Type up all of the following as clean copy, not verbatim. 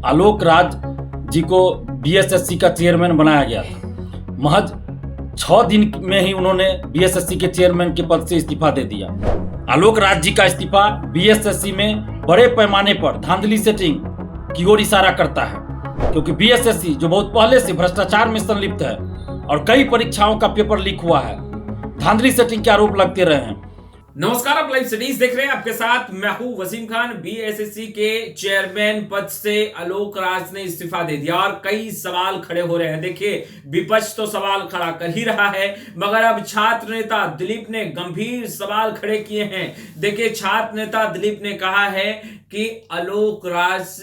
आलोक राज जी को बीएसएससी का चेयरमैन बनाया गया था। महज 6 दिन में ही उन्होंने बीएसएससी के चेयरमैन के पद से इस्तीफा दे दिया। आलोक राज जी का इस्तीफा बीएसएससी में बड़े पैमाने पर धांधली सेटिंग की ओर इशारा करता है, क्योंकि बीएसएससी जो बहुत पहले से भ्रष्टाचार में संलिप्त है और कई परीक्षाओं का पेपर लीक हुआ है, धांधली सेटिंग के आरोप लगते रहे हैं। नमस्कार, आप लाइव स्टडीज देख रहे हैं। आपके साथ मैं हूं वसीम खान। बीएसएससी के चेयरमैन पद से आलोक राज ने इस्तीफा दे दिया और कई सवाल खड़े हो रहे हैं। देखिए, विपक्ष तो सवाल खड़ा कर ही रहा है, मगर अब छात्र नेता दिलीप ने गंभीर सवाल खड़े किए हैं। देखिए, छात्र नेता दिलीप ने कहा है कि आलोक राज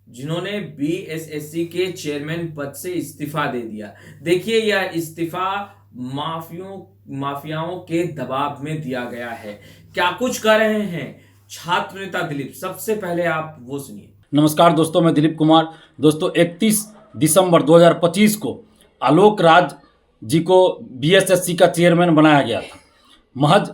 जिन्होंने बीएसएससी के चेयरमैन पद से इस्तीफा दे दिया, देखिए यह इस्तीफा माफियाओं के दबाव में दिया गया है। क्या कुछ कर रहे हैं छात्र नेता दिलीप, सबसे पहले आप वो सुनिए। नमस्कार दोस्तों, मैं दिलीप कुमार। दोस्तों, 31 दिसंबर 2025 को आलोक राज जी को बीएसएससी का चेयरमैन बनाया गया था। महज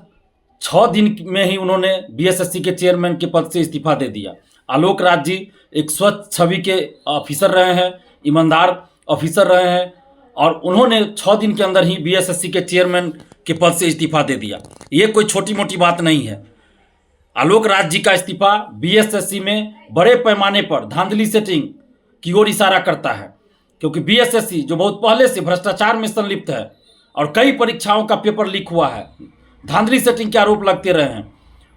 6 दिन में ही उन्होंने बीएसएससी के चेयरमैन के पद से इस्तीफा दे दिया। आलोक राज जी एक स्वच्छ छवि के ऑफिसर रहे हैं, ईमानदार ऑफिसर रहे हैं, और उन्होंने 6 दिन के अंदर ही बीएसएससी के चेयरमैन के पद से इस्तीफा दे दिया। ये कोई छोटी मोटी बात नहीं है। आलोक राज जी का इस्तीफा बीएसएससी में बड़े पैमाने पर धांधली सेटिंग की ओर इशारा करता है, क्योंकि बीएसएससी जो बहुत पहले से भ्रष्टाचार में संलिप्त है और कई परीक्षाओं का पेपर लीक हुआ है, धांधली सेटिंग के आरोप लगते रहे हैं।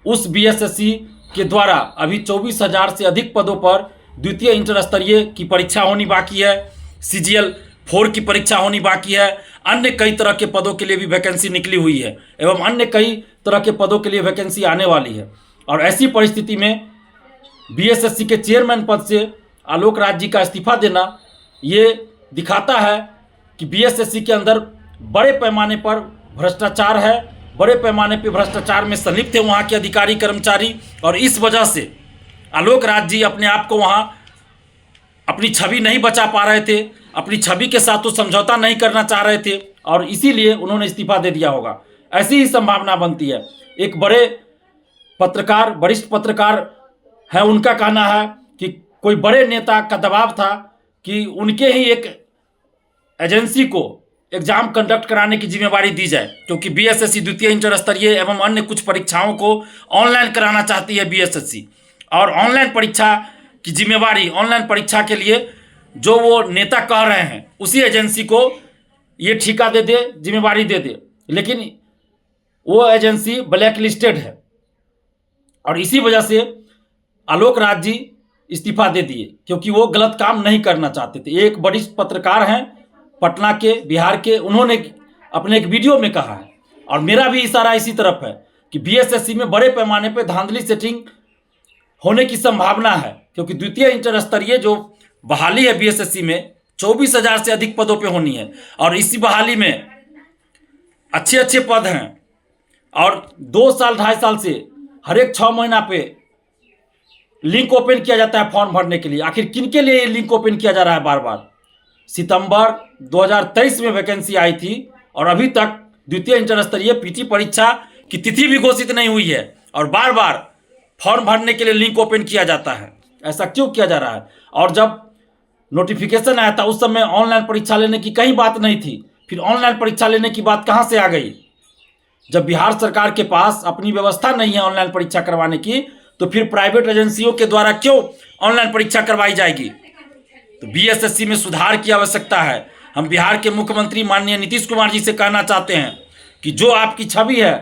उस बीएसएससी के द्वारा अभी 24,000 से अधिक पदों पर द्वितीय इंटर स्तरीय की परीक्षा होनी बाकी है, CGL 4 की परीक्षा होनी बाकी है, अन्य कई तरह के पदों के लिए भी वैकेंसी निकली हुई है एवं अन्य कई तरह के पदों के लिए वैकेंसी आने वाली है। और ऐसी परिस्थिति में बीएसएससी के चेयरमैन पद से आलोक राज जी का इस्तीफा देना ये दिखाता है कि बीएसएससी के अंदर बड़े पैमाने पर भ्रष्टाचार है, बड़े पैमाने पर भ्रष्टाचार में संलिप्त है वहाँ के अधिकारी कर्मचारी, और इस वजह से आलोक राज जी अपने आप को वहाँ अपनी छवि नहीं बचा पा रहे थे, अपनी छवि के साथ तो समझौता नहीं करना चाह रहे थे और इसीलिए उन्होंने इस्तीफा दे दिया होगा। ऐसी ही संभावना बनती है। एक बड़े पत्रकार, वरिष्ठ पत्रकार है, उनका कहना है कि कोई बड़े नेता का दबाव था कि उनके ही एक एजेंसी को एग्जाम कंडक्ट कराने की जिम्मेवारी दी जाए, क्योंकि बीएसएससी द्वितीय इंटर स्तरीय एवं अन्य कुछ परीक्षाओं को ऑनलाइन कराना चाहती है बीएसएससी, और ऑनलाइन परीक्षा की जिम्मेवारी, ऑनलाइन परीक्षा के लिए जो वो नेता कह रहे हैं उसी एजेंसी को ये ठेका दे दे, जिम्मेवारी दे दे, लेकिन वो एजेंसी ब्लैक लिस्टेड है और इसी वजह से आलोक राज जी इस्तीफा दे दिए, क्योंकि वो गलत काम नहीं करना चाहते थे। एक वरिष्ठ पत्रकार हैं पटना के, बिहार के, उन्होंने अपने एक वीडियो में कहा है, और मेरा भी इशारा इसी तरफ है कि बीएसएससी में बड़े पैमाने पर धांधली सेटिंग होने की संभावना है, क्योंकि द्वितीय इंटर स्तरीय जो बहाली है बीएसएससी में 24,000 से अधिक पदों पे होनी है, और इसी बहाली में अच्छे अच्छे पद हैं, और 2 साल 2.5 साल से हर एक 6 महीना पे लिंक ओपन किया जाता है फॉर्म भरने के लिए। आखिर किन के लिए ये लिंक ओपन किया जा रहा है बार बार? सितंबर 2023 में वैकेंसी आई थी और अभी तक द्वितीय इंटर स्तरीय पीटी परीक्षा की तिथि भी घोषित नहीं हुई है, और बार बार फॉर्म भरने के लिए लिंक ओपन किया जाता है। ऐसा क्यों किया जा रहा है? और जब नोटिफिकेशन आया था उस समय ऑनलाइन परीक्षा लेने की कहीं बात नहीं थी, फिर ऑनलाइन परीक्षा लेने की बात कहाँ से आ गई? जब बिहार सरकार के पास अपनी व्यवस्था नहीं है ऑनलाइन परीक्षा करवाने की, तो फिर प्राइवेट एजेंसियों के द्वारा क्यों ऑनलाइन परीक्षा करवाई जाएगी? तो बीएसएससी में सुधार की आवश्यकता है। हम बिहार के मुख्यमंत्री माननीय नीतीश कुमार जी से कहना चाहते हैं कि जो आपकी छवि है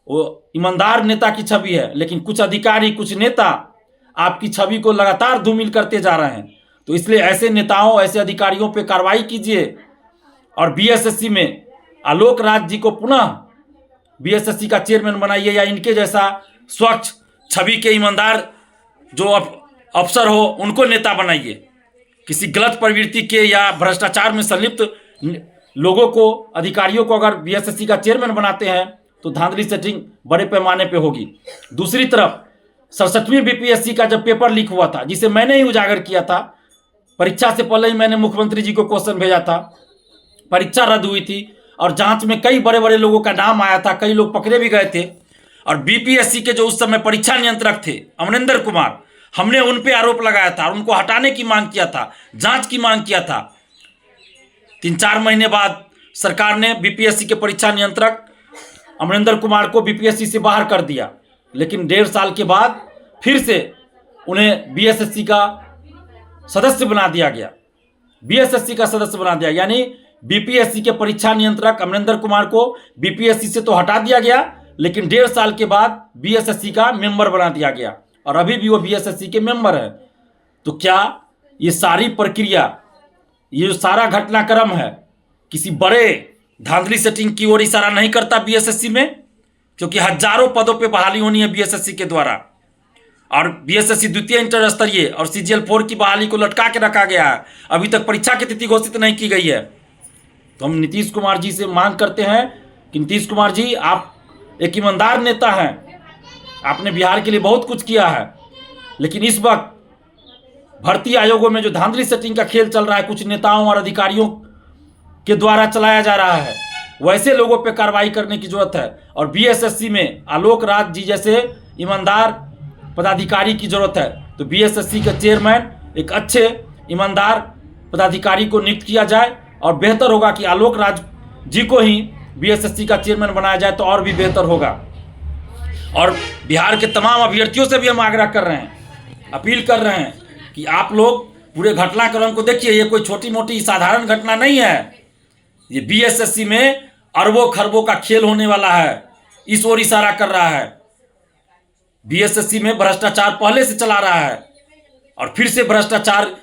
वो ईमानदार नेता की छवि है, लेकिन कुछ अधिकारी, कुछ नेता आपकी छवि को लगातार धूमिल करते जा रहे हैं। तो इसलिए ऐसे नेताओं, ऐसे अधिकारियों पे कार्रवाई कीजिए और बीएसएससी में आलोक राज जी को पुनः बीएसएससी का चेयरमैन बनाइए, या इनके जैसा स्वच्छ छवि के ईमानदार जो अफसर हो उनको नेता बनाइए। किसी गलत प्रवृत्ति के या भ्रष्टाचार में संलिप्त लोगों को, अधिकारियों को अगर बीएसएससी का चेयरमैन बनाते हैं तो धांधली सेटिंग बड़े पैमाने पे होगी। दूसरी तरफ 67वीं बीपीएससी का जब पेपर लीक हुआ था, जिसे मैंने ही उजागर किया था, परीक्षा से पहले ही मैंने मुख्यमंत्री जी को क्वेश्चन भेजा था, परीक्षा रद्द हुई थी और जांच में कई बड़े बड़े लोगों का नाम आया था, कई लोग पकड़े भी गए थे। और बीपीएससी के जो उस समय परीक्षा नियंत्रक थे अमरिंदर कुमार, हमने उन पे आरोप लगाया था, उनको हटाने की मांग किया था, जांच की मांग किया था। 3-4 महीने बाद सरकार ने बीपीएससी के परीक्षा नियंत्रक अमरिंदर कुमार को बीपीएससी से बाहर कर दिया, लेकिन 1.5 साल के बाद फिर से उन्हें बीएसएससी का सदस्य बना दिया गया। बीएसएससी का सदस्य बना दिया, यानी बीपीएससी के परीक्षा नियंत्रक अमरिंदर कुमार को बीपीएससी से तो हटा दिया गया, लेकिन 1.5 साल के बाद बीएसएससी का मेंबर बना दिया गया और अभी भी वो बीएसएससी के मेंबर है। तो क्या ये सारी प्रक्रिया, ये जो सारा घटनाक्रम है, किसी बड़े धांधली सेटिंग की ओर इशारा नहीं करता बीएसएससी में? क्योंकि हजारों पदों पे बहाली होनी है बीएसएससी के द्वारा, और बीएसएससी द्वितीय इंटर स्तरीय और सीजीएल 4 की बहाली को लटका के रखा गया है। अभी तक परीक्षा की तिथि घोषित नहीं की गई है। तो हम नीतीश कुमार जी से मांग करते हैं कि नीतीश कुमार जी, आप एक ईमानदार नेता हैं, आपने बिहार के लिए बहुत कुछ किया है, लेकिन इस वक्त भर्ती आयोगों में जो धांधली सेटिंग का खेल चल रहा है, कुछ नेताओं और अधिकारियों के द्वारा चलाया जा रहा है, वैसे लोगों पे कार्रवाई करने की जरूरत है। और बीएसएससी में आलोक राज जी जैसे ईमानदार पदाधिकारी की जरूरत है। तो बीएसएससी के चेयरमैन एक अच्छे ईमानदार पदाधिकारी को नियुक्त किया जाए, और बेहतर होगा कि आलोक राज जी को ही बीएसएससी का चेयरमैन बनाया जाए, तो और भी बेहतर होगा। और बिहार के तमाम अभ्यर्थियों से भी हम आग्रह कर रहे हैं, अपील कर रहे हैं कि आप लोग पूरे घटनाक्रम को देखिए। ये कोई छोटी मोटी साधारण घटना नहीं है, ये बीएसएससी में अरबों खरबों का खेल होने वाला है, इस ओर इशारा कर रहा है। बीएसएससी में भ्रष्टाचार पहले से चला रहा है, और फिर से भ्रष्टाचार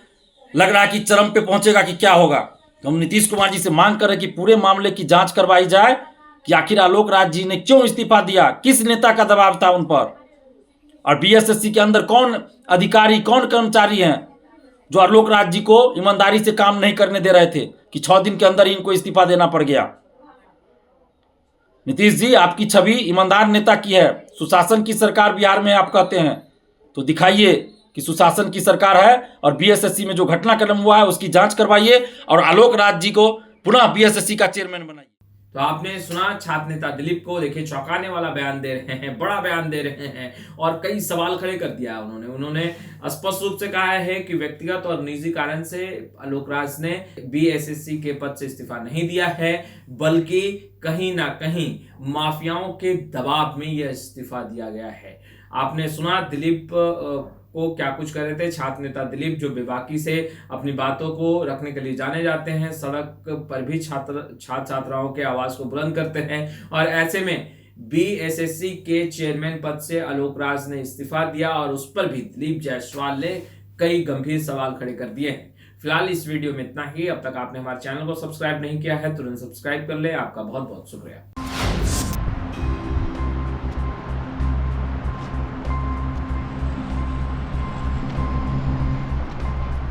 लग रहा है कि चरम पे पहुंचेगा कि क्या होगा। तो हम नीतीश कुमार जी से मांग कर रहे हैं कि पूरे मामले की जांच करवाई जाए कि आखिर आलोक राज जी ने क्यों इस्तीफा दिया, किस नेता का दबाव था उन पर, और बीएसएससी के अंदर कौन अधिकारी, कौन कर्मचारी हैं जो आलोक राज जी को ईमानदारी से काम नहीं करने दे रहे थे कि 6 दिन के अंदर इनको इस्तीफा देना पड़ गया। नीतीश जी, आपकी छवि ईमानदार नेता की है, सुशासन की सरकार बिहार में आप कहते हैं, तो दिखाइए कि सुशासन की सरकार है, और बीएसएससी में जो घटनाक्रम हुआ है उसकी जांच करवाइए, और आलोक राज जी को पुनः बीएसएससी का चेयरमैन बनाइए। तो आपने सुना छात्र नेता दिलीप को, देखिए चौंकाने वाला बयान दे रहे हैं, बड़ा बयान दे रहे हैं, और कई सवाल खड़े कर दिया उन्होंने स्पष्ट रूप से कहा है कि व्यक्तिगत और निजी कारण से आलोक राज ने बीएसएससी के पद से इस्तीफा नहीं दिया है, बल्कि कहीं ना कहीं माफियाओं के दबाव में यह इस्तीफा दिया गया है। आपने सुना दिलीप को क्या कुछ कर रहे थे। छात्र नेता दिलीप जो बेबाकी से अपनी बातों को रखने के लिए जाने जाते हैं, सड़क पर भी छात्र छात्राओं के आवाज को बुलंद करते हैं, और ऐसे में बीएसएससी के चेयरमैन पद से आलोक राज ने इस्तीफा दिया, और उस पर भी दिलीप जायसवाल ने कई गंभीर सवाल खड़े कर दिए हैं। फिलहाल इस वीडियो में इतना ही। अब तक आपने हमारे चैनल को सब्सक्राइब नहीं किया है, तुरंत सब्सक्राइब कर ले। आपका बहुत बहुत शुक्रिया।